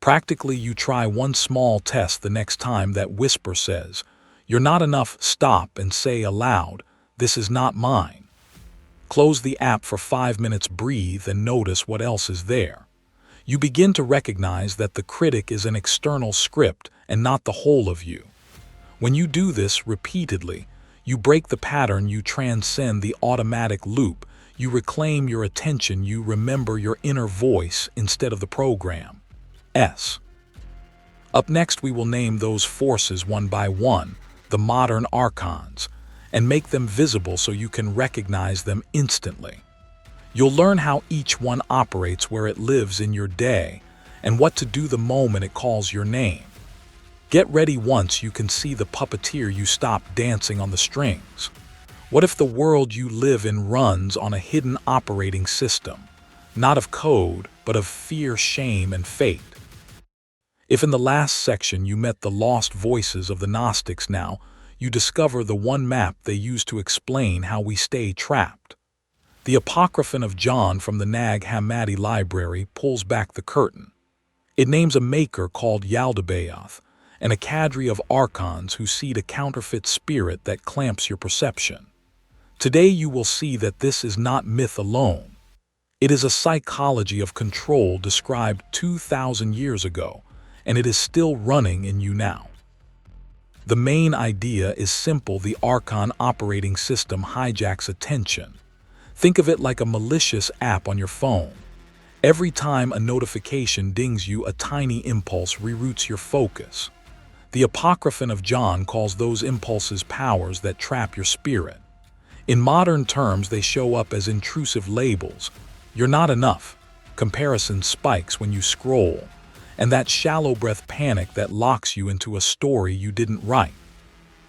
Practically, you try one small test the next time that whisper says, "You're not enough," stop and say aloud, "This is not mine." Close the app for 5 minutes, breathe, and notice what else is there. You begin to recognize that the critic is an external script and not the whole of you. When you do this repeatedly, you break the pattern, you transcend the automatic loop, you reclaim your attention, you remember your inner voice instead of the program. Up next, we will name those forces one by one, the modern Archons, and make them visible so you can recognize them instantly. You'll learn how each one operates, where it lives in your day, and what to do the moment it calls your name. Get ready. Once you can see the puppeteer, you stop dancing on the strings. What if the world you live in runs on a hidden operating system, not of code, but of fear, shame, and fate? If in the last section you met the lost voices of the Gnostics, now you discover the one map they use to explain how we stay trapped. The Apocryphon of John from the Nag Hammadi library pulls back the curtain. It names a maker called Yaldabaoth, and a cadre of Archons who seed a counterfeit spirit that clamps your perception. Today you will see that this is not myth alone. It is a psychology of control described 2,000 years ago, and it is still running in you now. The main idea is simple: the Archon operating system hijacks attention. Think of it like a malicious app on your phone. Every time a notification dings you, a tiny impulse reroutes your focus. The Apocryphon of John calls those impulses powers that trap your spirit. In modern terms, they show up as intrusive labels: "You're not enough," comparison spikes when you scroll, and that shallow breath panic that locks you into a story you didn't write.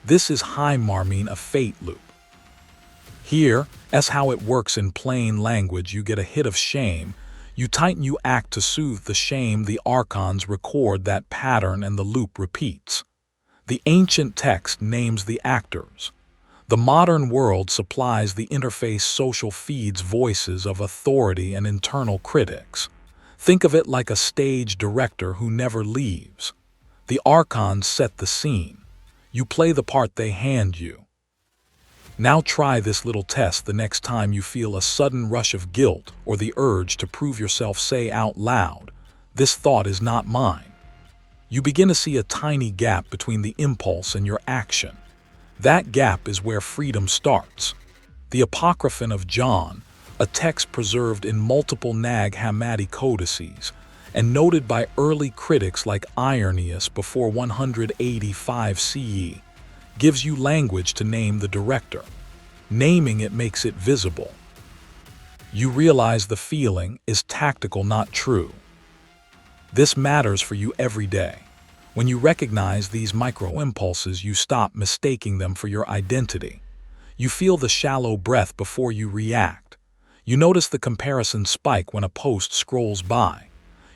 This is a fate loop. Here's how it works in plain language: you get a hit of shame, you tighten, you act to soothe the shame, the Archons record that pattern, and the loop repeats. The ancient text names the actors. The modern world supplies the interface: social feeds, voices of authority, and internal critics. Think of it like a stage director who never leaves. The Archons set the scene. You play the part they hand you. Now try this little test the next time you feel a sudden rush of guilt or the urge to prove yourself. Say out loud, "This thought is not mine." You begin to see a tiny gap between the impulse and your action. That gap is where freedom starts. The Apocryphon of John, a text preserved in multiple Nag Hammadi codices and noted by early critics like Irenaeus before 185 CE, gives you language to name the director. Naming it makes it visible. You realize the feeling is tactical, not true. This matters for you every day. When you recognize these micro-impulses, you stop mistaking them for your identity. You feel the shallow breath before you react. You notice the comparison spike when a post scrolls by.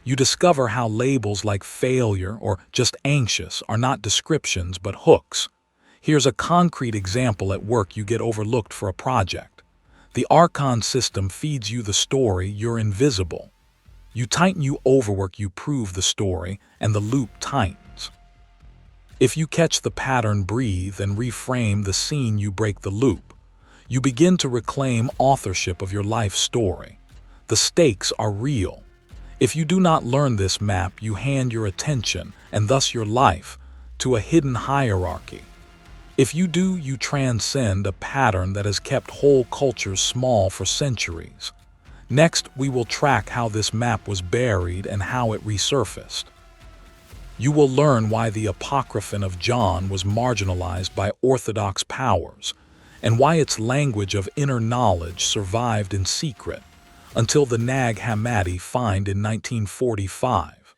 You discover how labels like failure or just anxious are not descriptions but hooks. Here's a concrete example: at work you get overlooked for a project. The Archon system feeds you the story: you're invisible. You tighten, you overwork, you prove the story, and the loop tightens. If you catch the pattern, breathe, and reframe the scene, you break the loop. You begin to reclaim authorship of your life story. The stakes are real. If you do not learn this map, you hand your attention, and thus your life, to a hidden hierarchy. If you do, you transcend a pattern that has kept whole cultures small for centuries. Next, we will track how this map was buried and how it resurfaced. You will learn why the Apocryphon of John was marginalized by orthodox powers, and why its language of inner knowledge survived in secret until the Nag Hammadi find in 1945.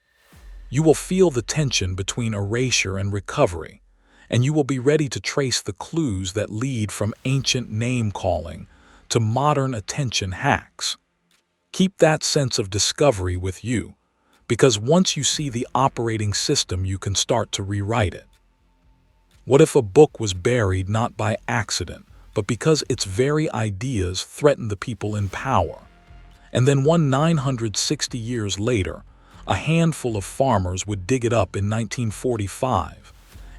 You will feel the tension between erasure and recovery, and you will be ready to trace the clues that lead from ancient name-calling to modern attention hacks. Keep that sense of discovery with you, because once you see the operating system, you can start to rewrite it. What if a book was buried not by accident, but because its very ideas threatened the people in power? And then 960 years later, A handful of farmers would dig it up in 1945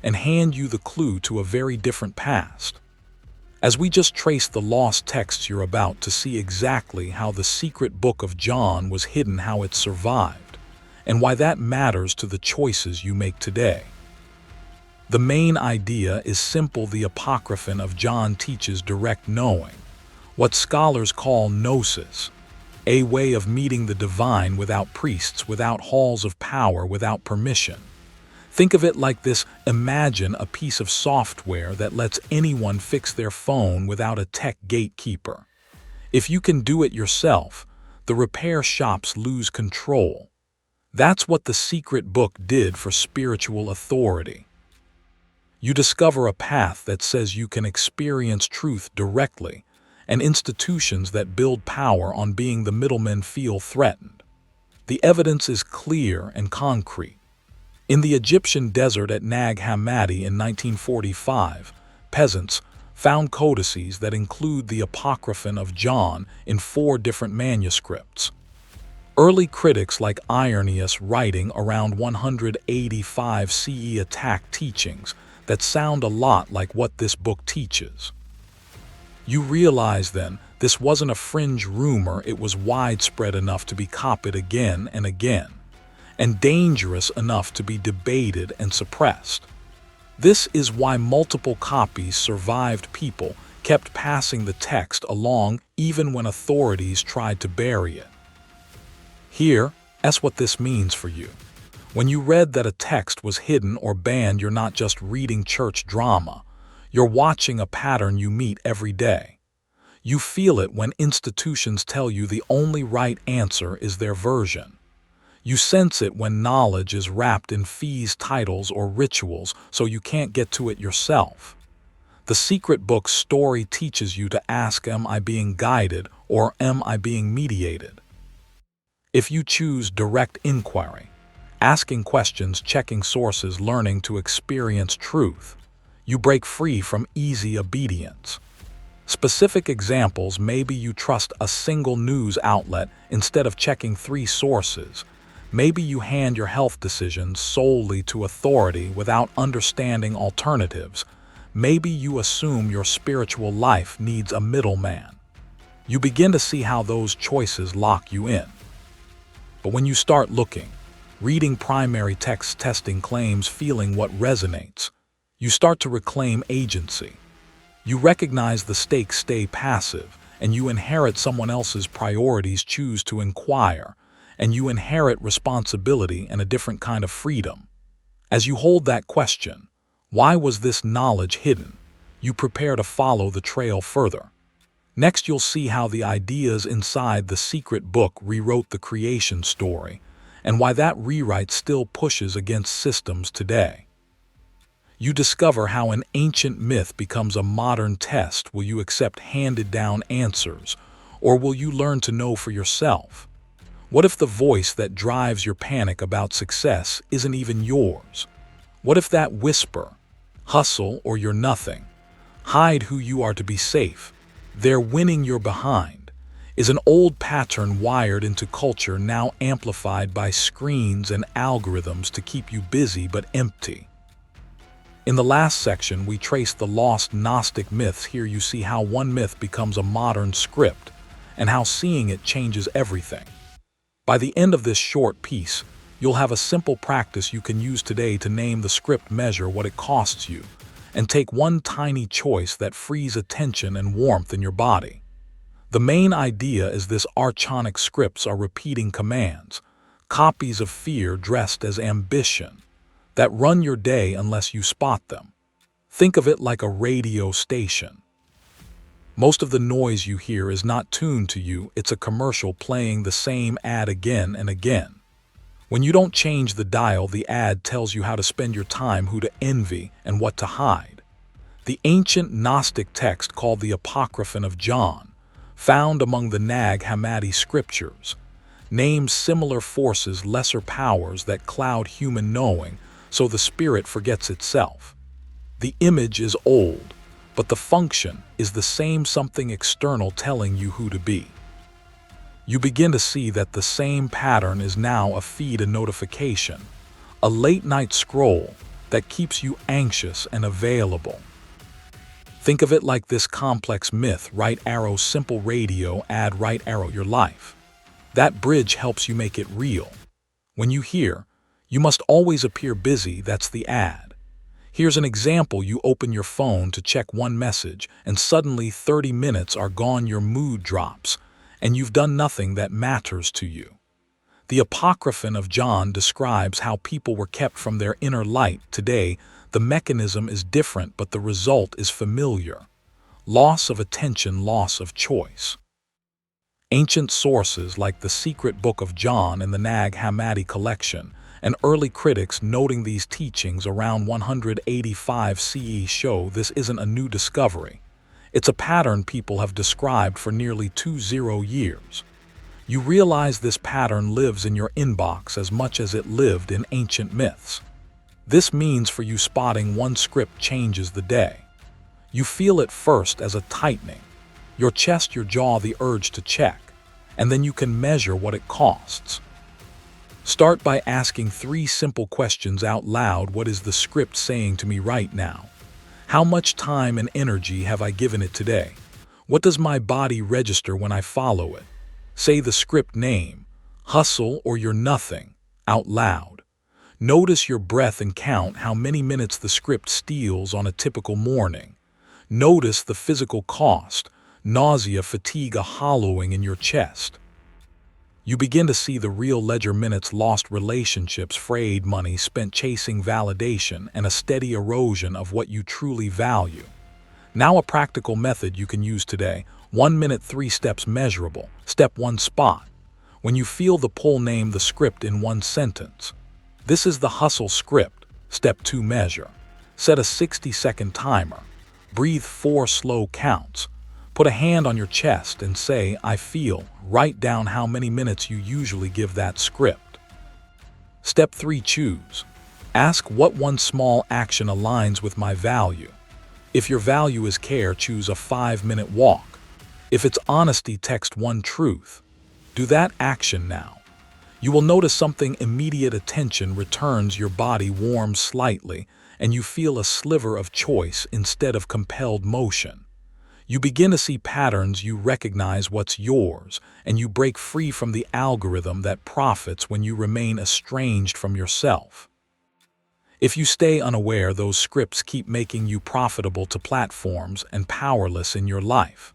and hand you the clue to a very different past. As we just trace the lost texts, you're about to see exactly how the secret book of John was hidden, how it survived, and why that matters to the choices you make today. The main idea is simple. The Apocryphon of John teaches direct knowing, what scholars call gnosis, a way of meeting the divine without priests, without halls of power, without permission. Think of it like this: imagine a piece of software that lets anyone fix their phone without a tech gatekeeper. If you can do it yourself, the repair shops lose control. That's what the secret book did for spiritual authority. You discover a path that says you can experience truth directly, and institutions that build power on being the middlemen feel threatened. The evidence is clear and concrete. In the Egyptian desert at Nag Hammadi in 1945, peasants found codices that include the Apocryphon of John in 4 different manuscripts. Early critics like Irenaeus, writing around 185 CE, attacked teachings that sound a lot like what this book teaches. You realize then, this wasn't a fringe rumor, it was widespread enough to be copied again and again, and dangerous enough to be debated and suppressed. This is why multiple copies survived. People kept passing the text along even when authorities tried to bury it. Here, that's what this means for you. When you read that a text was hidden or banned, you're not just reading church drama. You're watching a pattern you meet every day. You feel it when institutions tell you the only right answer is their version. You sense it when knowledge is wrapped in fees, titles, or rituals, so you can't get to it yourself. The secret book's story teaches you to ask, am I being guided or am I being mediated? If you choose direct inquiry, asking questions, checking sources, learning to experience truth, you break free from easy obedience. Specific examples: maybe you trust a single news outlet instead of checking 3 sources. Maybe you hand your health decisions solely to authority without understanding alternatives. Maybe you assume your spiritual life needs a middleman. You begin to see how those choices lock you in. But when you start looking, reading primary texts, testing claims, feeling what resonates, you start to reclaim agency. You recognize the stakes, stay passive, and you inherit someone else's priorities. Choose to inquire, and you inherit responsibility and a different kind of freedom. As you hold that question, why was this knowledge hidden? You prepare to follow the trail further. Next, you'll see how the ideas inside the secret book rewrote the creation story, and why that rewrite still pushes against systems today. You discover how an ancient myth becomes a modern test. Will you accept handed-down answers, or will you learn to know for yourself? What if the voice that drives your panic about success isn't even yours? What if that whisper, hustle or you're nothing, hide who you are to be safe, they're winning you're behind, is an old pattern wired into culture, now amplified by screens and algorithms to keep you busy but empty? In the last section, we trace the lost Gnostic myths. Here you see how one myth becomes a modern script, and how seeing it changes everything. By the end of this short piece, you'll have a simple practice you can use today to name the script, measure what it costs you, and take one tiny choice that frees attention and warmth in your body. The main idea is this: archonic scripts are repeating commands, copies of fear dressed as ambition, that run your day unless you spot them. Think of it like a radio station. Most of the noise you hear is not tuned to you, it's a commercial playing the same ad again and again. When you don't change the dial, the ad tells you how to spend your time, who to envy, and what to hide. The ancient Gnostic text called the Apocryphon of John, found among the Nag Hammadi scriptures, names similar forces, lesser powers that cloud human knowing so the spirit forgets itself. The image is old, but the function is the same: something external telling you who to be. You begin to see that the same pattern is now a feed and notification, a late-night scroll that keeps you anxious and available. Think of it like this complex myth: right arrow, simple radio, add right arrow, your life. That bridge helps you make it real. When you hear, "You must always appear busy," that's the ad. Here's an example: you open your phone to check one message, and suddenly 30 minutes are gone, your mood drops, and you've done nothing that matters to you. The Apocryphon of John describes how people were kept from their inner light. Today, the mechanism is different, but the result is familiar: loss of attention, loss of choice. Ancient sources like the Secret Book of John and the Nag Hammadi collection, and early critics noting these teachings around 185 CE show this isn't a new discovery. It's a pattern people have described for nearly 20 years. You realize this pattern lives in your inbox as much as it lived in ancient myths. This means for you, spotting one script changes the day. You feel it first as a tightening, your chest, your jaw, the urge to check, and then you can measure what it costs. Start by asking 3 simple questions out loud. What is the script saying to me right now? How much time and energy have I given it today? What does my body register when I follow it? Say the script name, hustle or you're nothing, out loud. Notice your breath and count how many minutes the script steals on a typical morning. Notice the physical cost: nausea, fatigue, a hollowing in your chest. You begin to see the real ledger: minutes lost, relationships frayed, money spent chasing validation, and a steady erosion of what you truly value. Now, a practical method you can use today: 1 minute, 3 steps measurable. Step 1, spot. When you feel the pull, name the script in one sentence. This is the hustle script. Step 2, measure. Set a 60-second timer. Breathe 4 slow counts. Put a hand on your chest and say, "I feel." Write down how many minutes you usually give that script. Step 3, choose. Ask, what one small action aligns with my value? If your value is care, choose a 5-minute walk. If it's honesty, text one truth. Do that action now. You will notice something: immediate attention returns, your body warms slightly, and you feel a sliver of choice instead of compelled motion. You begin to see patterns, you recognize what's yours, and you break free from the algorithm that profits when you remain estranged from yourself. If you stay unaware, those scripts keep making you profitable to platforms and powerless in your life.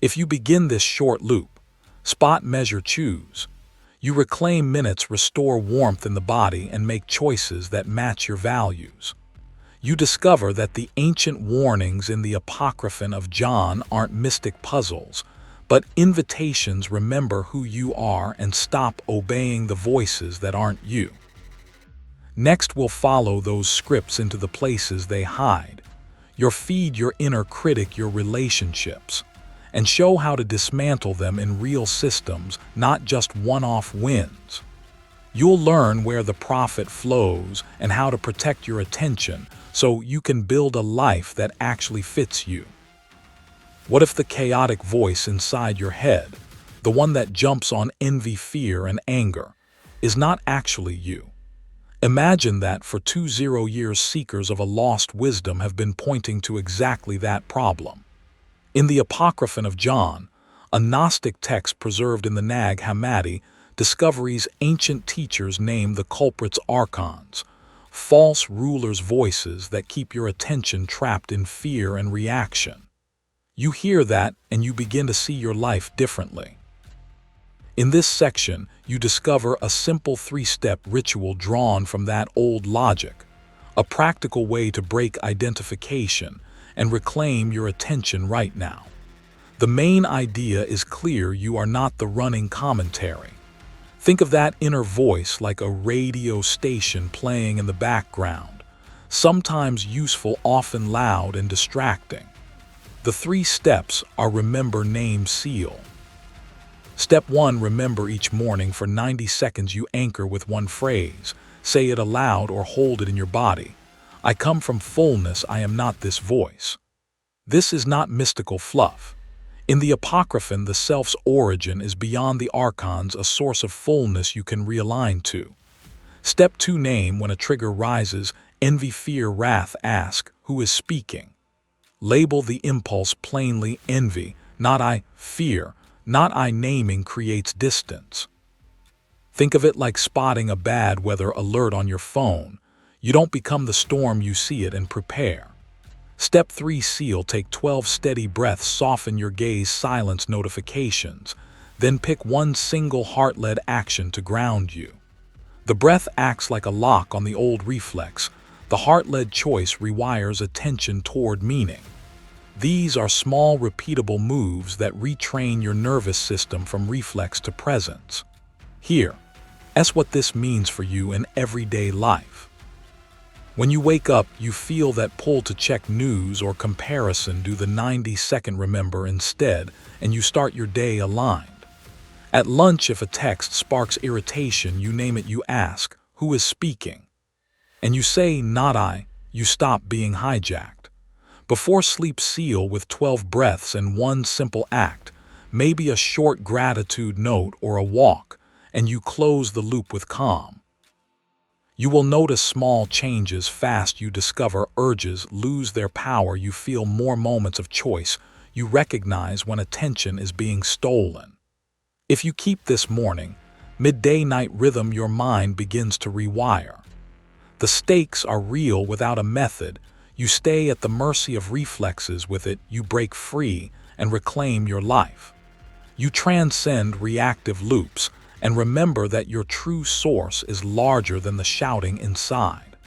If you begin this short loop: spot, measure, choose, you reclaim minutes, restore warmth in the body, and make choices that match your values. You discover that the ancient warnings in the Apocryphon of John aren't mystic puzzles, but invitations: remember who you are and stop obeying the voices that aren't you. Next, we'll follow those scripts into the places they hide: your feed, your inner critic, your relationships, and show how to dismantle them in real systems, not just one-off wins. You'll learn where the profit flows and how to protect your attention so you can build a life that actually fits you. What if the chaotic voice inside your head, the one that jumps on envy, fear, and anger, is not actually you? Imagine that for 20 years seekers of a lost wisdom have been pointing to exactly that problem. In the Apocryphon of John, a Gnostic text preserved in the Nag Hammadi, discoveries ancient teachers name the culprits Archons, false rulers' voices that keep your attention trapped in fear and reaction. You hear that and you begin to see your life differently. In this section, you discover a simple 3-step ritual drawn from that old logic, a practical way to break identification and reclaim your attention right now. The main idea is clear: you are not the running commentary. Think of that inner voice like a radio station playing in the background, sometimes useful, often loud and distracting. The 3 steps are: remember, name, seal. Step 1, remember each morning for 90 seconds you anchor with one phrase. Say it aloud or hold it in your body. I come from fullness, I am not this voice. This is not mystical fluff. In the Apocryphon, the self's origin is beyond the Archons, a source of fullness you can realign to. Step 2. Name when a trigger rises: envy, fear, wrath. Ask, who is speaking? Label the impulse plainly: envy, not I; fear, not I. Naming creates distance. Think of it like spotting a bad weather alert on your phone. You don't become the storm, you see it and prepare. Step 3. Seal. Take 12 steady breaths, soften your gaze, silence notifications. Then pick one single heart-led action to ground you. The breath acts like a lock on the old reflex. The heart-led choice rewires attention toward meaning. These are small, repeatable moves that retrain your nervous system from reflex to presence. Here, that's what this means for you in everyday life. When you wake up, you feel that pull to check news or comparison. Do the 90-second remember instead, and you start your day aligned. At lunch, if a text sparks irritation, you name it. You ask, who is speaking? And you say, not I. You stop being hijacked. Before sleep, seal with 12 breaths and one simple act, maybe a short gratitude note or a walk, and you close the loop with calm. You will notice small changes fast. You discover urges lose their power. You feel more moments of choice. You recognize when attention is being stolen. If you keep this morning, midday, night rhythm, your mind begins to rewire. The stakes are real without a method. You stay at the mercy of reflexes. With it, you break free and reclaim your life. You transcend reactive loops and remember that your true source is larger than the shouting inside.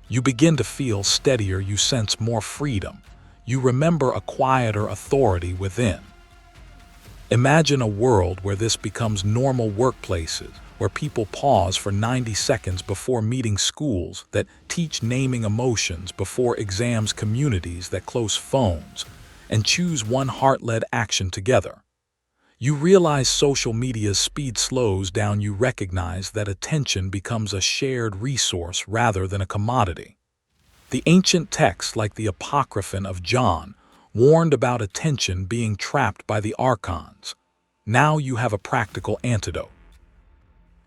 You begin to feel steadier. You sense more freedom. You remember a quieter authority within. Imagine a world where this becomes normal: workplaces where people pause for 90 seconds before meeting, schools that teach naming emotions before exams, communities that close phones and choose one heart-led action together. You realize social media's speed slows down. You recognize that attention becomes a shared resource rather than a commodity. The ancient texts like the Apocryphon of John warned about attention being trapped by the Archons. Now you have a practical antidote.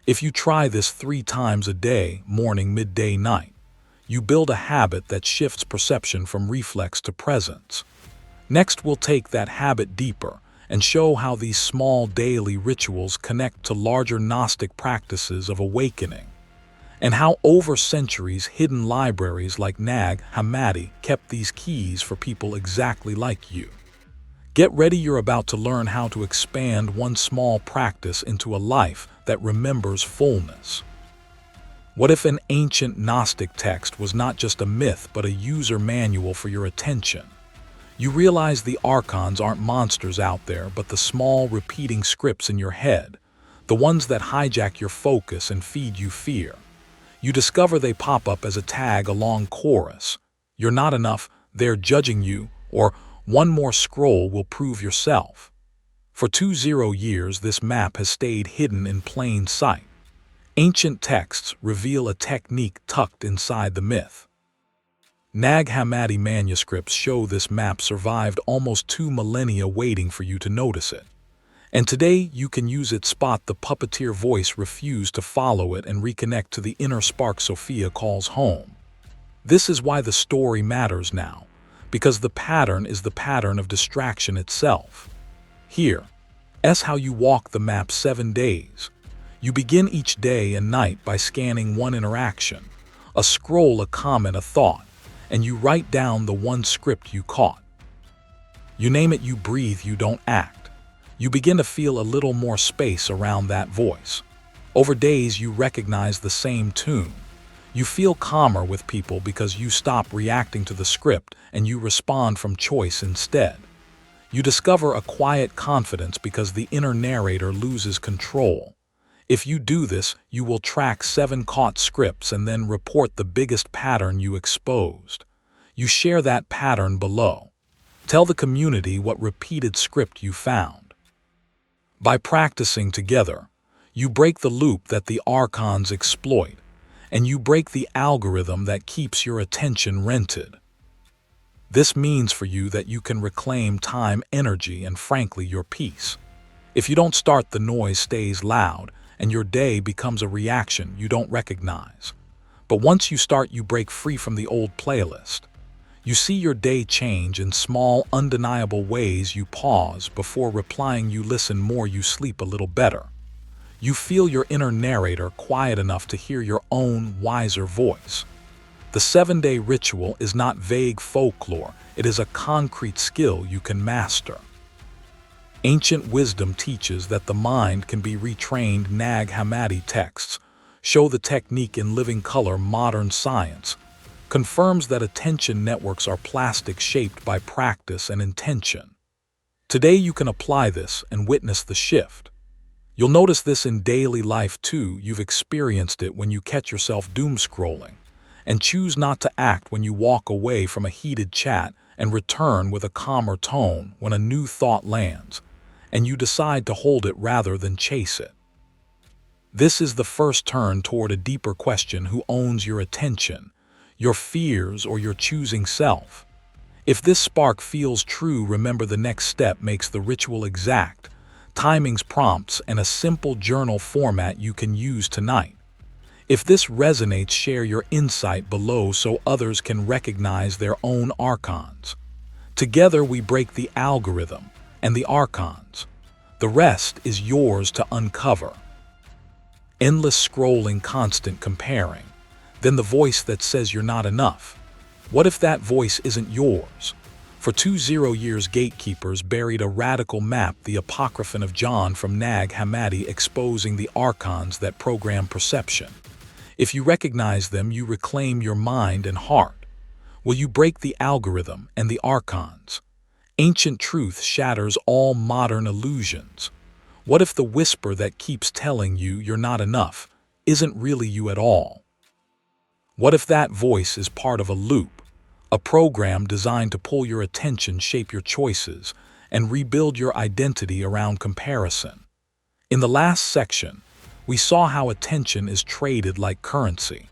If you try this 3 times a day, morning, midday, night, you build a habit that shifts perception from reflex to presence. Next, we'll take that habit deeper and show how these small daily rituals connect to larger Gnostic practices of awakening, and how over centuries hidden libraries like Nag Hammadi kept these keys for people exactly like you. Get ready, you're about to learn how to expand one small practice into a life that remembers fullness. What if an ancient Gnostic text was not just a myth but a user manual for your attention? You realize the Archons aren't monsters out there, but the small repeating scripts in your head, the ones that hijack your focus and feed you fear. You discover they pop up as a tag along chorus: you're not enough, they're judging you, or one more scroll will prove yourself. For 20 years, this map has stayed hidden in plain sight. Ancient texts reveal a technique tucked inside the myth. Nag Hammadi manuscripts show this map survived almost 2 millennia, waiting for you to notice it. And today you can use it. Spot the puppeteer voice, refuse to follow it, and reconnect to the inner spark Sophia calls home. This is why the story matters now, because the pattern is the pattern of distraction itself. Here, that's how you walk the map 7 days. You begin each day and night by scanning one interaction, a scroll, a comment, a thought, and you write down the one script you caught. You name it, you breathe, you don't act. You begin to feel a little more space around that voice. Over days, you recognize the same tune. You feel calmer with people because you stop reacting to the script and you respond from choice instead. You discover a quiet confidence because the inner narrator loses control. If you do this, you will track 7 caught scripts and then report the biggest pattern you exposed. You share that pattern below. Tell the community what repeated script you found. By practicing together, you break the loop that the Archons exploit, and you break the algorithm that keeps your attention rented. This means for you that you can reclaim time, energy, and frankly, your peace. If you don't start, the noise stays loud, and your day becomes a reaction you don't recognize. But once you start, you break free from the old playlist. You see your day change in small, undeniable ways. You pause before replying, you listen more, you sleep a little better. You feel your inner narrator quiet enough to hear your own wiser voice. The 7-day ritual is not vague folklore, it is a concrete skill you can master. Ancient wisdom teaches that the mind can be retrained. Nag Hammadi texts show the technique in living color. Modern science confirms that attention networks are plastic, shaped by practice and intention. Today you can apply this and witness the shift. You'll notice this in daily life too. You've experienced it when you catch yourself doom scrolling and choose not to act, when you walk away from a heated chat and return with a calmer tone when a new thought lands, and you decide to hold it rather than chase it. This is the first turn toward a deeper question: who owns your attention, your fears, or your choosing self? If this spark feels true, remember the next step makes the ritual exact. Timings, prompts, and a simple journal format you can use tonight. If this resonates, share your insight below so others can recognize their own Archons. Together we break the algorithm and the Archons. The rest is yours to uncover. Endless scrolling, constant comparing. Then the voice that says you're not enough. What if that voice isn't yours? For 20 years, gatekeepers buried a radical map, the Apocryphon of John from Nag Hammadi, exposing the Archons that program perception. If you recognize them, you reclaim your mind and heart. Will you break the algorithm and the Archons? Ancient truth shatters all modern illusions. What if the whisper that keeps telling you you're not enough isn't really you at all? What if that voice is part of a loop, a program designed to pull your attention, shape your choices, and rebuild your identity around comparison? In the last section, we saw how attention is traded like currency.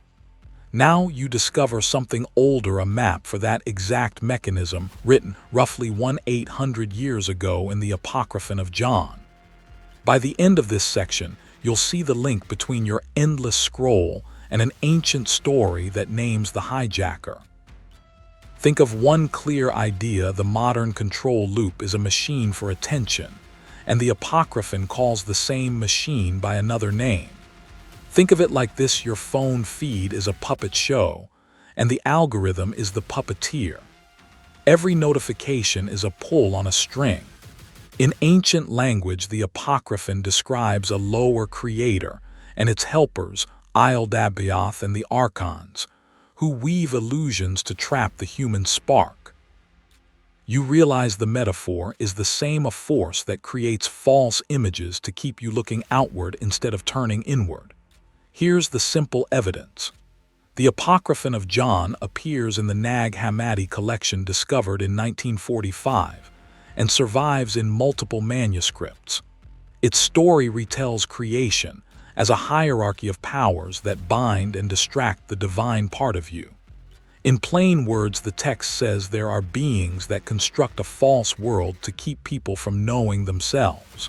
Now you discover something older, a map for that exact mechanism, written roughly 1,800 years ago in the Apocryphon of John. By the end of this section, you'll see the link between your endless scroll and an ancient story that names the hijacker. Think of one clear idea: the modern control loop is a machine for attention, and the Apocryphon calls the same machine by another name. Think of it like this: your phone feed is a puppet show, and the algorithm is the puppeteer. Every notification is a pull on a string. In ancient language, the Apocryphon describes a lower creator and its helpers, Ildabaoth and the Archons, who weave illusions to trap the human spark. You realize the metaphor is the same: a force that creates false images to keep you looking outward instead of turning inward. Here's the simple evidence. The Apocryphon of John appears in the Nag Hammadi collection, discovered in 1945, and survives in multiple manuscripts. Its story retells creation as a hierarchy of powers that bind and distract the divine part of you. In plain words, the text says there are beings that construct a false world to keep people from knowing themselves.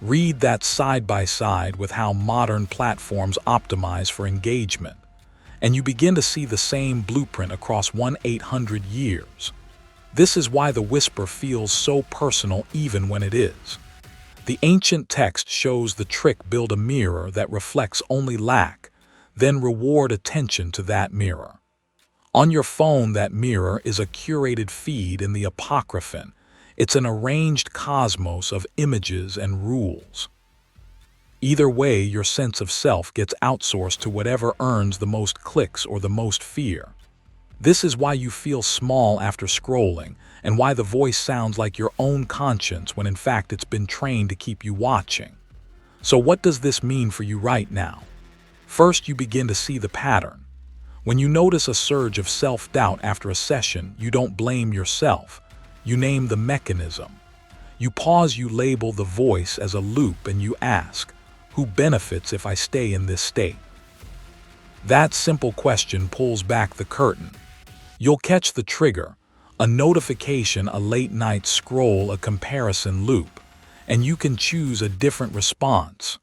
Read that side by side with how modern platforms optimize for engagement, and you begin to see the same blueprint across 1,800 years. This is why the whisper feels so personal even when it is. The ancient text shows the trick: build a mirror that reflects only lack, then reward attention to that mirror. On your phone, that mirror is a curated feed. In the Apocryphon, it's an arranged cosmos of images and rules. Either way, your sense of self gets outsourced to whatever earns the most clicks or the most fear. This is why you feel small after scrolling, and why the voice sounds like your own conscience when in fact it's been trained to keep you watching. So what does this mean for you right now? First, you begin to see the pattern. When you notice a surge of self-doubt after a session, you don't blame yourself. You name the mechanism. You pause, you label the voice as a loop, and you ask, who benefits if I stay in this state? That simple question pulls back the curtain. You'll catch the trigger, A notification, a late-night scroll, a comparison loop, and you can choose a different response.